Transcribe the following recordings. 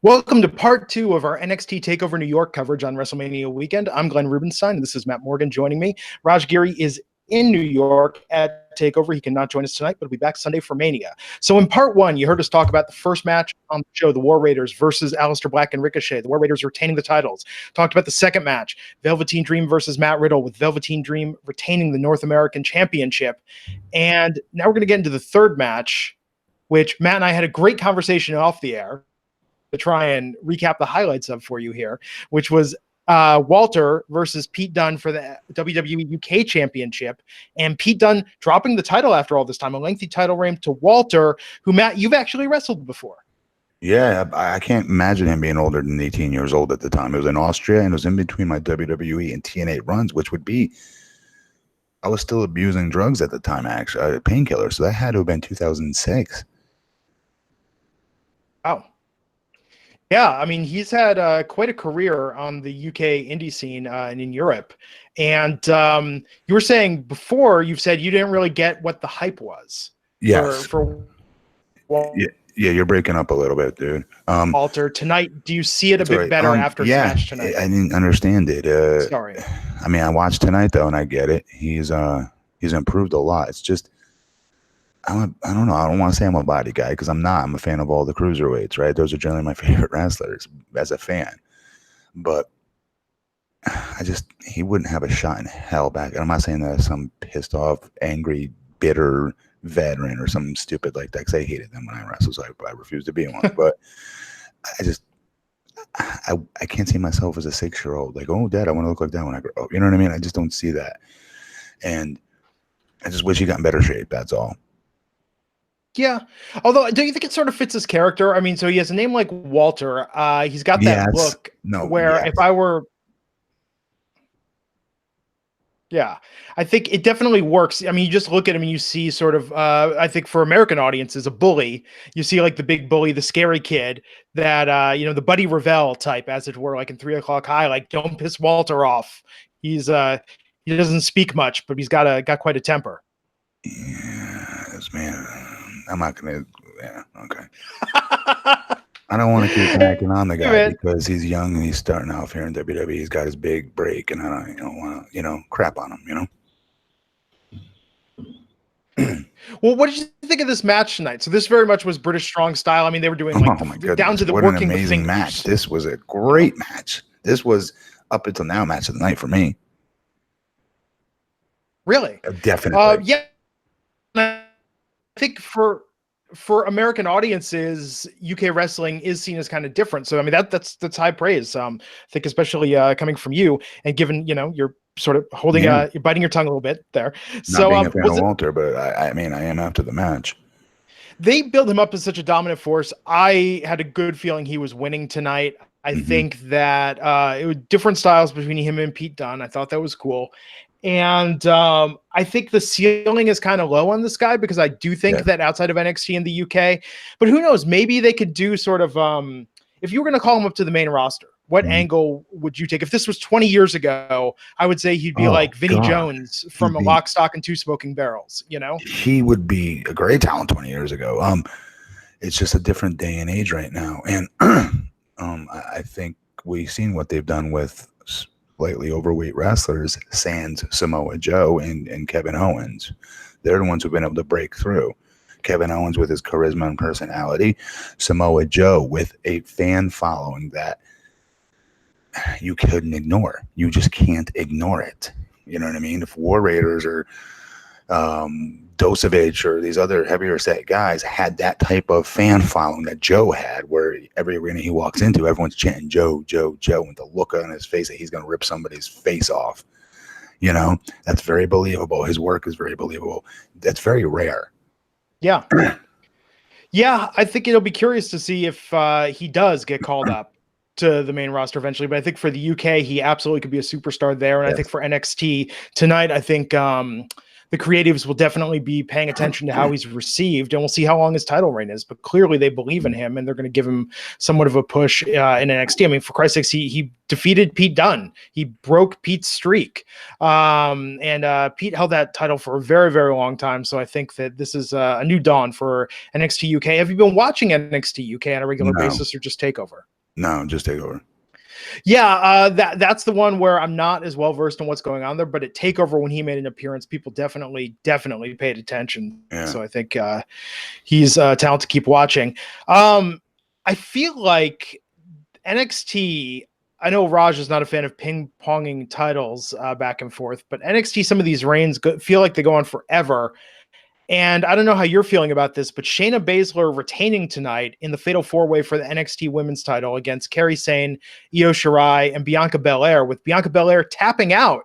Welcome to part 2 of our NXT TakeOver New York coverage on WrestleMania weekend. I'm Glenn Rubenstein, and this is Matt Morgan joining me. Raj Giri is in New York at TakeOver. He cannot join us tonight, but he'll be back Sunday for Mania. So in part 1, you heard us talk about the first match on the show, the War Raiders versus Aleister Black and Ricochet. The War Raiders retaining the titles. Talked about the second match, Velveteen Dream versus Matt Riddle, with Velveteen Dream retaining the North American Championship. And now we're going to get into the third match, which Matt and I had a great conversation off the air to try and recap the highlights of for you here, which was Walter versus Pete Dunne for the WWE UK Championship, and Pete Dunne dropping the title after all this time, a lengthy title reign to Walter, who, Matt, you've actually wrestled before. Yeah, I can't imagine him being older than 18 years old at the time. It was in Austria, and it was in between my WWE and TNA runs, which would be, I was still abusing drugs at the time, actually, painkillers, so that had to have been 2006. Wow. Yeah, I mean, he's had quite a career on the UK indie scene and in Europe. And you were saying before, you've said you didn't really get what the hype was. Yes. For yeah, you're breaking up a little bit, dude. Walter, tonight, do you see it a bit better after his match tonight? I didn't understand it. Sorry. I mean, I watched tonight, though, and I get it. He's improved a lot. It's just, I don't know. I don't want to say I'm a body guy because I'm not. I'm a fan of all the cruiserweights, right? Those are generally my favorite wrestlers as a fan. But he wouldn't have a shot in hell back. And I'm not saying that as some pissed off, angry, bitter veteran or something stupid like that, because I hated them when I wrestled, so I refused to be one. But I can't see myself as a 6-year-old. Like, oh, Dad, I want to look like that when I grow up. You know what I mean? I just don't see that. And I just wish he got in better shape. That's all. Yeah. Although, don't you think it sort of fits his character? I mean, so he has a name like Walter. He's got that look if I were... Yeah, I think it definitely works. I mean, you just look at him and you see sort of, I think for American audiences, a bully. You see like the big bully, the scary kid that, the Buddy Revell type, as it were, like in 3 O'Clock High, like, don't piss Walter off. He doesn't speak much, but he's got quite a temper. Yes, man. I'm not going to, okay. I don't want to keep backing on the guy because he's young and he's starting off here in WWE. He's got his big break, and I don't want to, crap on him, Well, what did you think of this match tonight? So this very much was British strong style. I mean, they were doing down to the what working an amazing match. This was a great match. This was up until now match of the night for me. Really? Definitely. Yeah. I think for American audiences, UK wrestling is seen as kind of different. So I mean that's high praise. I think especially coming from you, and given you're sort of holding you're biting your tongue a little bit there. Not being a fan of Walter, but I mean I am after the match. They built him up as such a dominant force. I had a good feeling he was winning tonight. I think that it was different styles between him and Pete Dunne. I thought that was cool. And I think the ceiling is kind of low on this guy because I do think that outside of NXT in the UK, but who knows, maybe they could do sort of, if you were going to call him up to the main roster, what angle would you take? If this was 20 years ago, I would say he'd be like Vinnie Jones from Lock, Stock, and Two Smoking Barrels, He would be a great talent 20 years ago. It's just a different day and age right now. And I think we've seen what they've done with slightly overweight wrestlers, sans Samoa Joe and Kevin Owens. They're the ones who've been able to break through. Kevin Owens with his charisma and personality, Samoa Joe with a fan following that you couldn't ignore. You just can't ignore it. You know what I mean? If War Raiders or Dosevich or these other heavier set guys had that type of fan following that Joe had, where every arena he walks into, everyone's chanting Joe, Joe, Joe, with the look on his face that he's going to rip somebody's face off. That's very believable. His work is very believable. That's very rare. Yeah. Yeah, I think it'll be curious to see if he does get called up to the main roster eventually. But I think for the UK, he absolutely could be a superstar there. And I think for NXT tonight, I think the creatives will definitely be paying attention to how he's received, and we'll see how long his title reign is. But clearly they believe in him, and they're going to give him somewhat of a push in NXT. I mean, for Christ's sakes, he defeated Pete Dunne. He broke Pete's streak. And Pete held that title for a very, very long time. So I think that this is a new dawn for NXT UK. Have you been watching NXT UK on a regular basis, or just TakeOver? No, just TakeOver. Yeah, that's the one where I'm not as well versed in what's going on there, but at TakeOver, when he made an appearance, people definitely paid attention. Yeah. So I think he's a talent to keep watching. I feel like NXT, I know Raj is not a fan of ping-ponging titles back and forth, but NXT, some of these reigns feel like they go on forever. And I don't know how you're feeling about this, but Shayna Baszler retaining tonight in the Fatal 4-Way for the NXT Women's title against Kairi Sane, Io Shirai, and Bianca Belair, with Bianca Belair tapping out.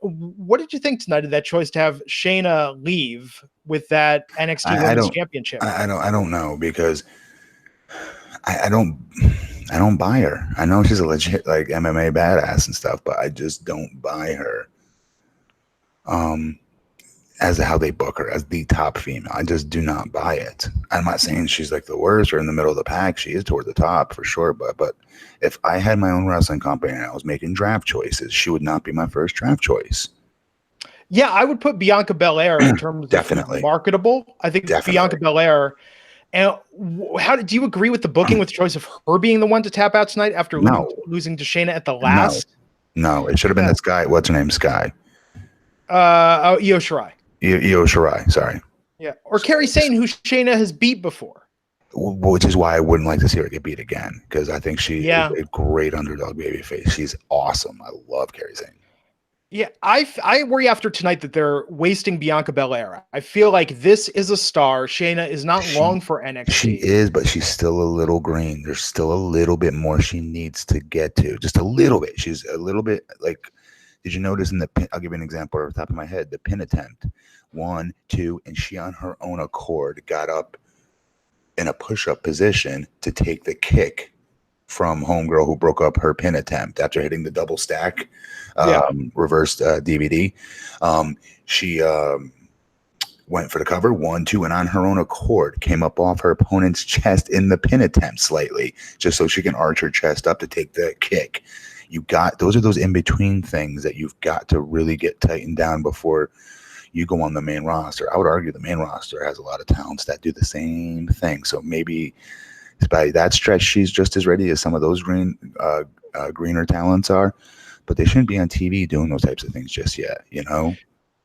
What did you think tonight of that choice to have Shayna leave with that NXT Women's Championship? I don't know, because I don't buy her. I know she's a legit like MMA badass and stuff, but I just don't buy her. As how they book her as the top female, I just do not buy it. I'm not saying she's like the worst or in the middle of the pack. She is toward the top for sure. But if I had my own wrestling company and I was making draft choices, she would not be my first draft choice. Yeah, I would put Bianca Belair in terms definitely of marketable. I think Bianca Belair. And how do you agree with the booking with the choice of her being the one to tap out tonight after losing to Shayna at the last? No, it should have been this guy. What's her name? Sky. Io Shirai. Io Shirai, sorry. Yeah, or Kairi Sane, who Shayna has beat before. Which is why I wouldn't like to see her get beat again, because I think she is a great underdog babyface. She's awesome. I love Kairi Sane. Yeah, I worry after tonight that they're wasting Bianca Belair. I feel like this is a star. Shayna is not long for NXT. She is, but she's still a little green. There's still a little bit more she needs to get to. Just a little bit. She's a little bit like... Did you notice in the pin? I'll give you an example off the top of my head. The pin attempt, 1, 2, and she on her own accord got up in a push-up position to take the kick from homegirl who broke up her pin attempt after hitting the double stack, reversed DVD. She went for the cover, 1, 2, and on her own accord came up off her opponent's chest in the pin attempt slightly, just so she can arch her chest up to take the kick. Those are those in-between things that you've got to really get tightened down before you go on the main roster. I would argue the main roster has a lot of talents that do the same thing. So maybe by that stretch, she's just as ready as some of those greener talents are, but they shouldn't be on TV doing those types of things just yet, you know?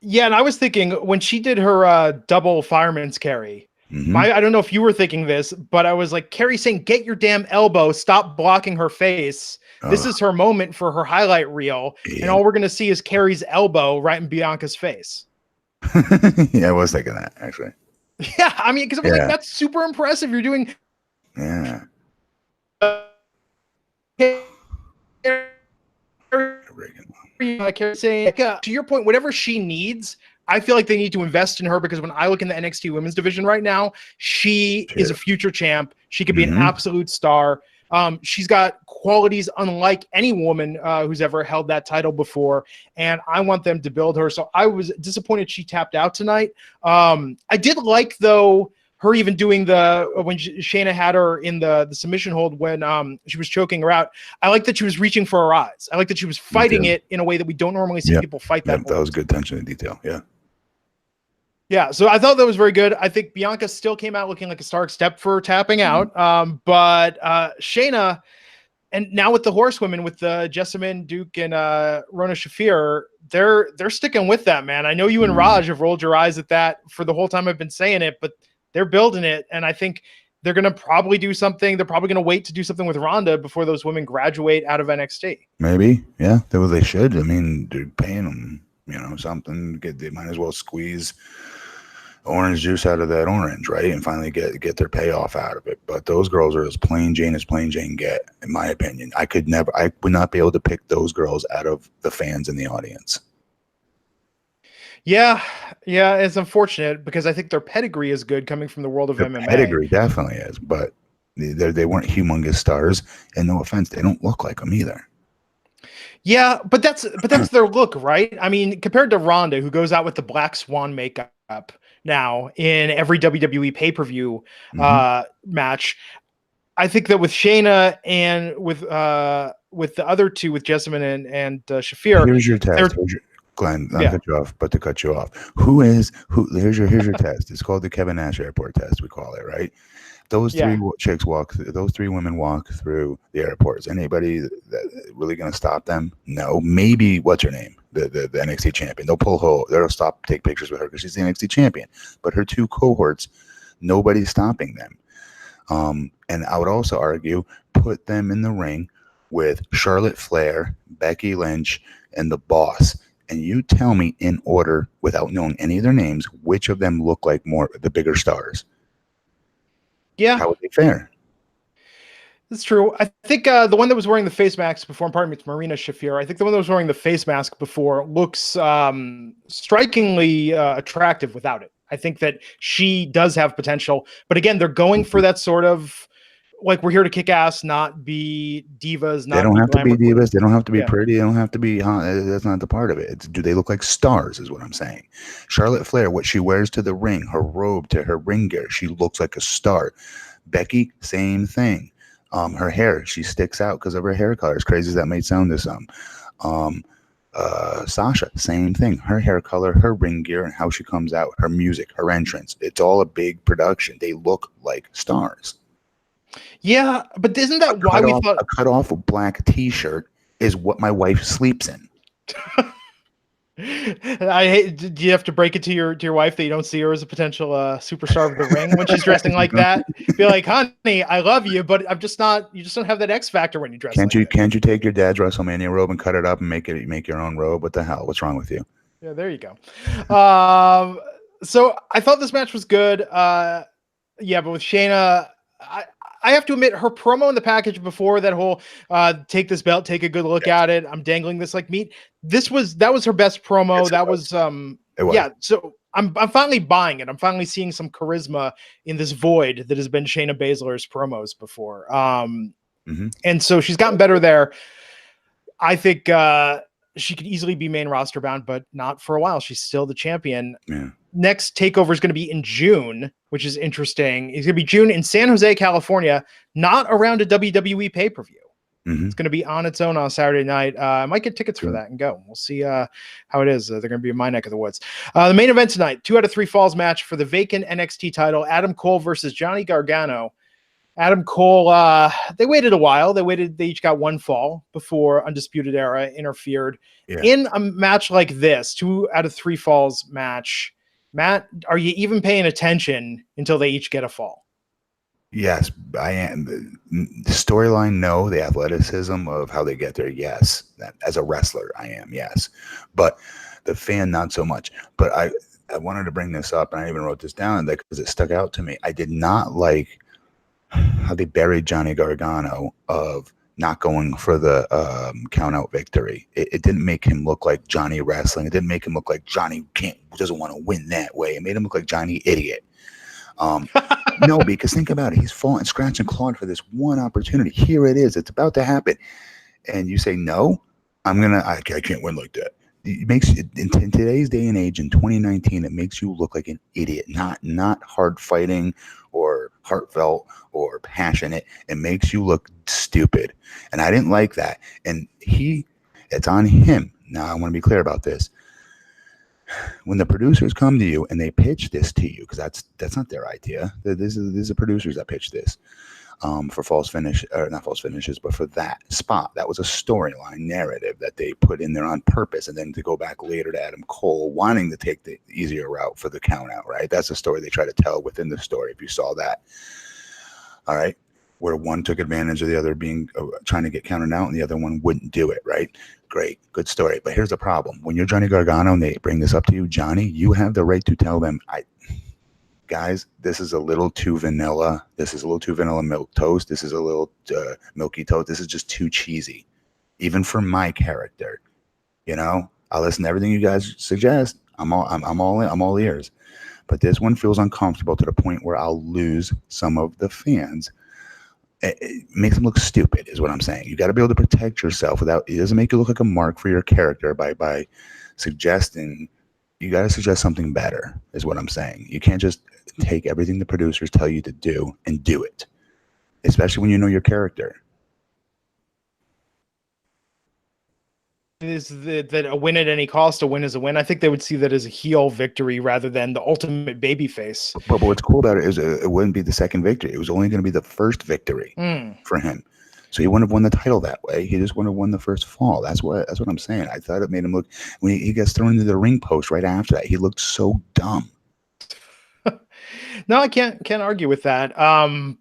Yeah, and I was thinking when she did her double fireman's carry, I don't know if you were thinking this, but I was like, Kairi saying, get your damn elbow, stop blocking her face. This is her moment for her highlight reel. Yeah. And all we're going to see is Kairi's elbow right in Bianca's face. Yeah, I was thinking that, actually. Yeah, I mean, because I was like, that's super impressive. You're doing... Yeah. Saying, to your point, whatever she needs... I feel like they need to invest in her, because when I look in the NXT women's division right now, she is a future champ. She could be an absolute star. She's got qualities unlike any woman who's ever held that title before, and I want them to build her. So I was disappointed she tapped out tonight. I did like, though, her even doing when Shayna had her in the submission hold when she was choking her out. I like that she was reaching for her eyes. I like that she was fighting it in a way that we don't normally see people fight that. That was good attention to detail. Yeah. Yeah, so I thought that was very good. I think Bianca still came out looking like a star, except for tapping out. But Shayna, and now with the horsewomen, with Jessamine Duke and Rona Shafir, they're sticking with that, man. I know you and Raj have rolled your eyes at that for the whole time I've been saying it, but they're building it, and I think they're going to probably do something. They're probably going to wait to do something with Ronda before those women graduate out of NXT. Maybe, yeah, they should. I mean, they're paying them, something. They might as well squeeze orange juice out of that orange, right, and finally get their payoff out of it. But those girls are as plain Jane get, in my opinion. I would not be able to pick those girls out of the fans in the audience. Yeah, it's unfortunate, because I think their pedigree is good coming from the world of MMA. Pedigree definitely is, but they weren't humongous stars, and no offense, they don't look like them either. Yeah, but that's their look, right? I mean, compared to Ronda, who goes out with the black swan makeup now in every WWE pay-per-view match. I think that with Shayna and with the other two, with Jessamine and Shafir, here's your test. Glenn, not to cut you off, but to cut you off. Here's your test. It's called the Kevin Nash Airport test. We call it, right? Those three chicks those three women walk through the airport. Is anybody that really going to stop them? No. Maybe what's her name? The NXT champion. They'll stop, take pictures with her because she's the NXT champion. But her two cohorts, nobody's stopping them. And I would also argue, put them in the ring with Charlotte Flair, Becky Lynch, and the Boss. And you tell me in order, without knowing any of their names, which of them look like the bigger stars. Yeah. How would they fare? That's true. I think the one that was wearing the face mask before, pardon me, it's Marina Shafir. I think the one that was wearing the face mask before looks strikingly attractive without it. I think that she does have potential. But again, they're going for that sort of, like, we're here to kick ass, not be divas. They don't have to be divas. They don't have to be pretty. They don't have to be hot. That's not the part of it. Do they look like stars is what I'm saying. Charlotte Flair, what she wears to the ring, her robe to her ring gear, she looks like a star. Becky, same thing. Her hair, she sticks out because of her hair color. As crazy as that may sound to some. Sasha, same thing. Her hair color, her ring gear, and how she comes out, her music, her entrance. It's all a big production. They look like stars. Yeah, but isn't that why we thought a cut off black T-shirt is what my wife sleeps in? I hate. Do you have to break it to your wife that you don't see her as a potential superstar of the ring when she's dressing like that? Be like, honey, I love you, but I'm just not. You just don't have that X factor when you dress. Can't you take your dad's WrestleMania robe and cut it up and make your own robe? What the hell? What's wrong with you? Yeah, there you go. So I thought this match was good. Yeah, but with Shayna, I have to admit, her promo in the package before that whole take this belt, take a good look at it, I'm dangling this like meat. That was her best promo. That was yeah. So I'm finally buying it. I'm finally seeing some charisma in this void that has been Shayna Baszler's promos before. And so she's gotten better there. I think she could easily be main roster bound, but not for a while. She's still the champion. Yeah. Next takeover is going to be in June, which is interesting. It's going to be June in San Jose, California, not around a WWE pay-per-view. It's going to be on its own on Saturday night. I might get tickets for that and go. We'll see how it is. They're going to be in my neck of the woods. The main event tonight, 2 out of 3 falls match for the vacant NXT title, Adam Cole versus Johnny Gargano. Adam Cole, they waited a while. They each got 1 fall before Undisputed Era interfered. In a match like this, 2 out of 3 falls match. Matt, are you even paying attention until they each get a fall? Yes, I am. The storyline, no. The athleticism of how they get there, yes. As a wrestler, I am, yes. But the fan, not so much. But I wanted to bring this up, and I even wrote this down because it stuck out to me. I did not like how they buried Johnny Gargano of not going for the count-out victory. It didn't make him look like Johnny wrestling. It didn't make him look like Johnny doesn't want to win that way. It made him look like Johnny idiot. No, because think about it. He's fought and scratched and clawed for this one opportunity. Here it is. It's about to happen. And you say, no, I can't win like that. It makes in today's day and age, in 2019, it makes you look like an idiot, not hard fighting or heartfelt or passionate. It makes you look stupid. And I didn't like that. And it's on him. Now, I want to be clear about this. When the producers come to you and they pitch this to you, because that's not their idea. This is the producers that pitch this for false finish, or not false finishes, but for that spot. That was a storyline narrative that they put in there on purpose, and then to go back later to Adam Cole wanting to take the easier route for the count out. Right? That's the story they try to tell within the story. If you saw that, all right, where one took advantage of the other being trying to get counted out, and the other one wouldn't do it. Right? Great, good story. But here's the problem. When you're Johnny Gargano and they bring this up to you, Johnny, you have the right to tell them, guys, this is a little too vanilla. This is a little too vanilla milk toast. This is a little milky toast. This is just too cheesy, even for my character. You know, I'll listen to everything you guys suggest. I'm all ears. But this one feels uncomfortable to the point where I'll lose some of the fans it makes them look stupid, is what I'm saying. You got to be able to protect yourself without. It doesn't make you look like a mark for your character by suggesting. You got to suggest something better, is what I'm saying. You can't just take everything the producers tell you to do and do it, especially when you know your character. Is that a win at any cost? A win is a win. I think they would see that as a heel victory rather than the ultimate baby face. But what's cool about it is it wouldn't be the second victory. It was only going to be the first victory for him. So he wouldn't have won the title that way. He just wouldn't have won the first fall. That's what I'm saying. I thought it made him look, when he gets thrown into the ring post right after that, he looked so dumb. No, I can't argue with that.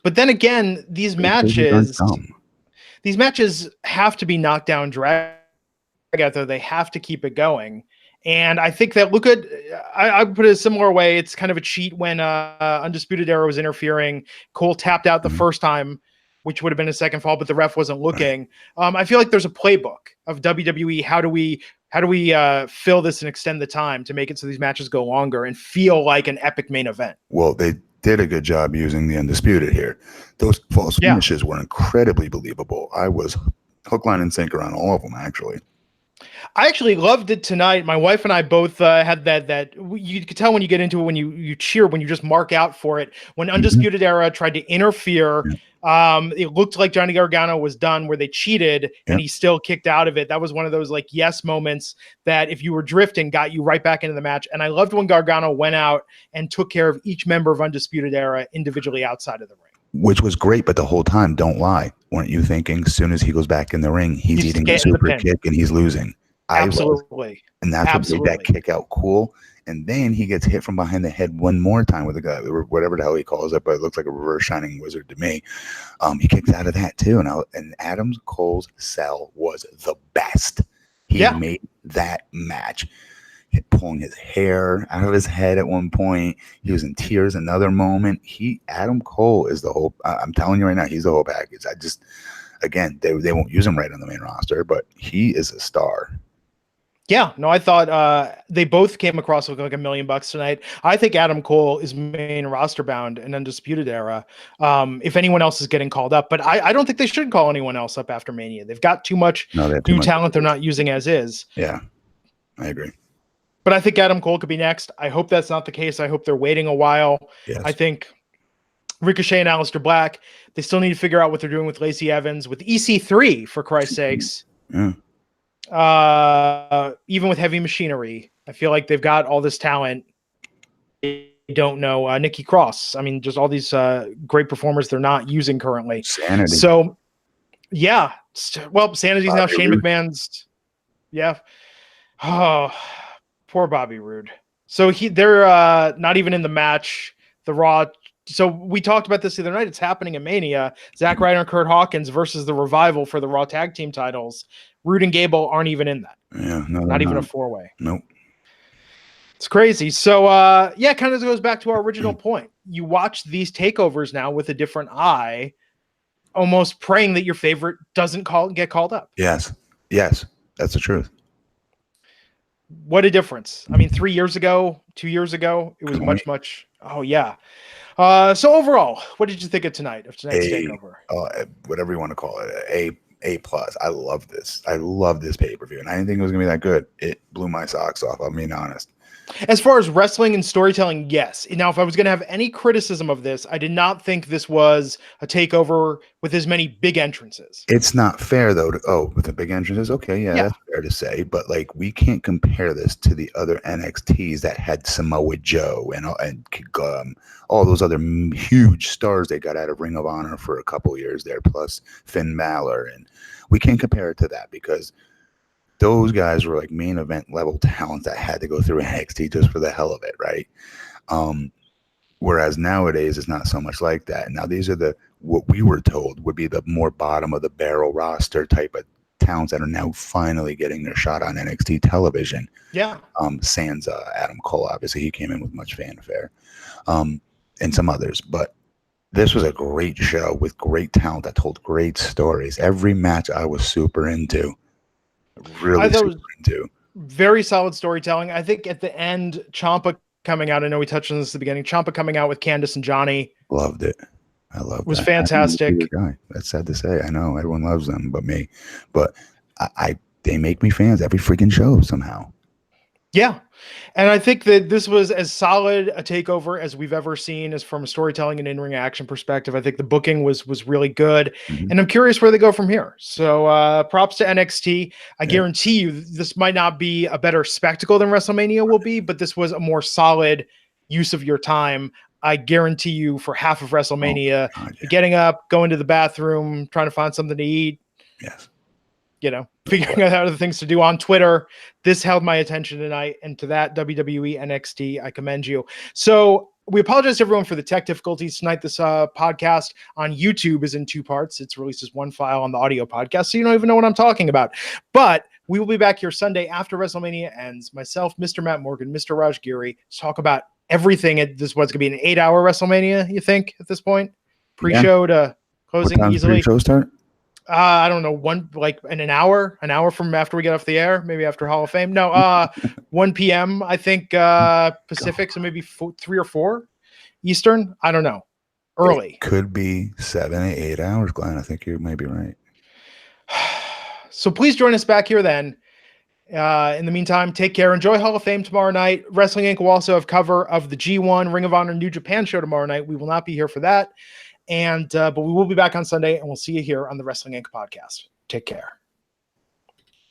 But then again, these matches have to be knocked down, drag out there. They have to keep it going. And I think that I put it a similar way. It's kind of a cheat when Undisputed Era was interfering. Cole tapped out the first time, which would have been a second fall, but the ref wasn't looking. I feel like there's a playbook of WWE. How do we fill this and extend the time to make it so these matches go longer and feel like an epic main event? Well, they did a good job using the Undisputed here. Those false finishes were incredibly believable. I was hook, line, and sinker on all of them, actually. I actually loved it tonight. My wife and I both had that you could tell when you get into it, when you cheer, when you just mark out for it. When Undisputed Era tried to interfere, it looked like Johnny Gargano was done, where they cheated and he still kicked out of it. That was one of those like yes moments that if you were drifting got you right back into the match. And I loved when Gargano went out and took care of each member of Undisputed Era individually outside of the ring. Which was great, but the whole time, don't lie. Weren't you thinking as soon as he goes back in the ring, he's eating a super kick and he's losing? Absolutely. And that's what made that kick out cool. And then he gets hit from behind the head one more time with a guy, whatever the hell he calls it, but it looks like a reverse shining wizard to me. He kicks out of that too. And Adam Cole's sell was the best. He made that match. Pulling his hair out of his head at one point. He was in tears another moment. Adam Cole is the whole, I'm telling you right now, he's the whole package. Again, they won't use him right on the main roster, but he is a star. Yeah, no, I thought they both came across looking like $1 million tonight. I think Adam Cole is main roster bound in Undisputed Era. If anyone else is getting called up, but I don't think they should call anyone else up after Mania. They've got too much new talent they're not using as is. Yeah, I agree. But I think Adam Cole could be next. I hope that's not the case. I hope they're waiting a while. Yes. I think Ricochet and Aleister Black, they still need to figure out what they're doing with Lacey Evans, with EC3, for Christ's sakes. Yeah. Even with Heavy Machinery, I feel like they've got all this talent. They don't know Nikki Cross. I mean, just all these great performers they're not using currently. Sanity. So, yeah. Well, Sanity's now Shane McMahon's. Yeah. Oh, poor Bobby Roode. So they're not even in the match. The Raw. So we talked about this the other night. It's happening in Mania. Zack Ryder and Kurt Hawkins versus the Revival for the Raw Tag Team titles. Roode and Gable aren't even in that. Yeah, not even a four-way. Nope. It's crazy. So it kind of goes back to our original point. You watch these takeovers now with a different eye, almost praying that your favorite doesn't get called up. Yes, that's the truth. What a difference. I mean, 3 years ago, 2 years ago, it was much. Oh yeah. So overall, what did you think of tonight's takeover? Whatever you want to call it, A plus. I love this. I love this pay-per-view, and I didn't think it was gonna be that good. It blew my socks off. I'm being honest. As far as wrestling and storytelling, yes. Now, if I was going to have any criticism of this, I did not think this was a takeover with as many big entrances. It's not fair, though. With the big entrances, okay, yeah, that's fair to say. But like, we can't compare this to the other NXTs that had Samoa Joe and all those other huge stars they got out of Ring of Honor for a couple years there, plus Finn Balor, and we can't compare it to that because those guys were like main event level talents that had to go through NXT just for the hell of it, right? Whereas nowadays it's not so much like that. Now these are what we were told would be the more bottom of the barrel roster type of talents that are now finally getting their shot on NXT television. Yeah. Sans Adam Cole, obviously he came in with much fanfare, and some others, but this was a great show with great talent that told great stories. Every match I was super into. Really super into. Very solid storytelling. I think at the end, Ciampa coming out, I know we touched on this at the beginning, Ciampa coming out with Candice and Johnny. Loved it. I love was that. fantastic. I'm a guy. That's sad to say. I know everyone loves them but me. But they make me fans every freaking show somehow. Yeah. And I think that this was as solid a takeover as we've ever seen as from a storytelling and in-ring action perspective. I think the booking was really good. Mm-hmm. And I'm curious where they go from here. So props to NXT. I guarantee you this might not be a better spectacle than WrestleMania will be, but this was a more solid use of your time. I guarantee you for half of WrestleMania, getting up, going to the bathroom, trying to find something to eat. Yes. You know, figuring out other things to do on Twitter. This held my attention tonight. And to that, WWE NXT, I commend you. So we apologize to everyone for the tech difficulties tonight. This podcast on YouTube is in 2 parts. It's released as one file on the audio podcast, so you don't even know what I'm talking about. But we will be back here Sunday after WrestleMania ends. Myself, Mr. Matt Morgan, Mr. Raj Giri, to talk about everything. This is what's going to be an 8-hour WrestleMania, you think, at this point? Pre-show to closing easily. Pre-show start? I don't know, in an hour from after we get off the air, maybe after Hall of Fame. No, 1 p.m. I think Pacific, so maybe 3 or 4 Eastern. I don't know. Early. It could be 7 to 8 hours, Glenn. I think you may be right. So please join us back here then. In the meantime, take care. Enjoy Hall of Fame tomorrow night. Wrestling Inc. will also have cover of the G1 Ring of Honor New Japan show tomorrow night. We will not be here for that. But we will be back on Sunday, and we'll see you here on the Wrestling Inc. podcast. Take care.